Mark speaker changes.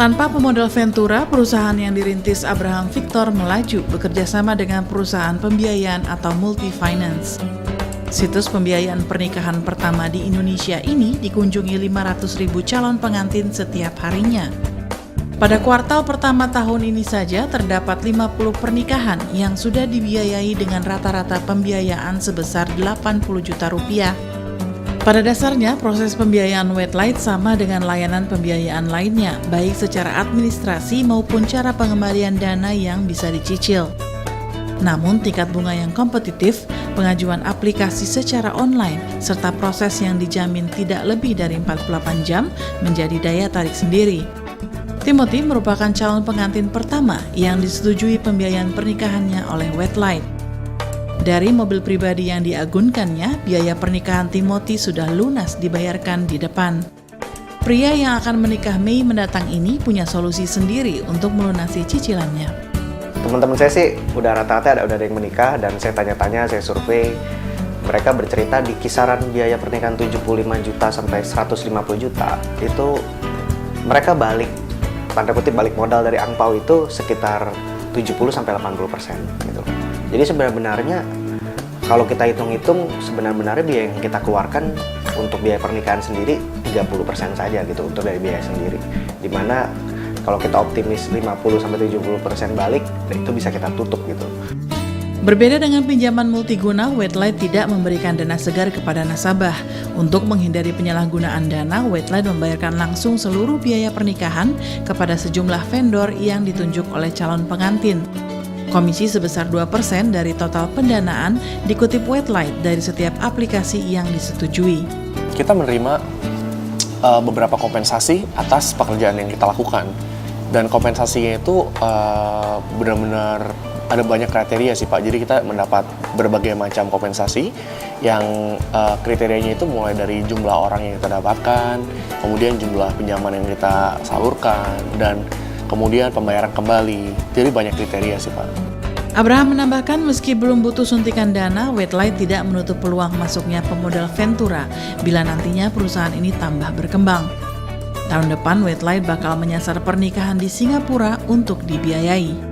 Speaker 1: Tanpa pemodal Ventura, perusahaan yang dirintis Abraham Victor melaju bekerja sama dengan perusahaan pembiayaan atau multi-finance. Situs pembiayaan pernikahan pertama di Indonesia ini dikunjungi 500.000 calon pengantin setiap harinya. Pada kuartal pertama tahun ini saja terdapat 50 pernikahan yang sudah dibiayai dengan rata-rata pembiayaan sebesar 80 juta rupiah. Pada dasarnya, proses pembiayaan Wetlight sama dengan layanan pembiayaan lainnya, baik secara administrasi maupun cara pengembalian dana yang bisa dicicil. Namun, tingkat bunga yang kompetitif, pengajuan aplikasi secara online, serta proses yang dijamin tidak lebih dari 48 jam menjadi daya tarik sendiri. Timothy merupakan calon pengantin pertama yang disetujui pembiayaan pernikahannya oleh Wetlight. Dari mobil pribadi yang diagunkannya, biaya pernikahan Timothy sudah lunas dibayarkan di depan. Pria yang akan menikah Mei mendatang ini punya solusi sendiri untuk melunasi cicilannya.
Speaker 2: Teman-teman saya sih udah rata-rata udah ada yang menikah, dan saya tanya-tanya, saya survei, mereka bercerita di kisaran biaya pernikahan 75 juta sampai 150 juta. Itu mereka balik, tanda kutip balik modal dari angpau itu sekitar 70-80% gitu. Jadi sebenarnya kalau kita hitung-hitung, sebenarnya biaya yang kita keluarkan untuk biaya pernikahan sendiri 30% saja gitu untuk dari biaya sendiri. Dimana kalau kita optimis 50-70% balik, itu bisa kita tutup gitu.
Speaker 1: Berbeda dengan pinjaman multiguna, Wetlight tidak memberikan dana segar kepada nasabah. Untuk menghindari penyalahgunaan dana, Wetlight membayarkan langsung seluruh biaya pernikahan kepada sejumlah vendor yang ditunjuk oleh calon pengantin. Komisi sebesar 2% dari total pendanaan dikutip Wetlight dari setiap aplikasi yang disetujui.
Speaker 3: Kita menerima beberapa kompensasi atas pekerjaan yang kita lakukan. Dan kompensasinya itu benar-benar ada banyak kriteria sih Pak. Jadi kita mendapat berbagai macam kompensasi yang kriterianya itu mulai dari jumlah orang yang kita dapatkan, kemudian jumlah pinjaman yang kita salurkan, dan kemudian pembayaran kembali. Jadi banyak kriteria sih Pak.
Speaker 1: Abraham menambahkan meski belum butuh suntikan dana, Wetlight tidak menutup peluang masuknya pemodal Ventura bila nantinya perusahaan ini tambah berkembang. Tahun depan Wetlight bakal menyasar pernikahan di Singapura untuk dibiayai.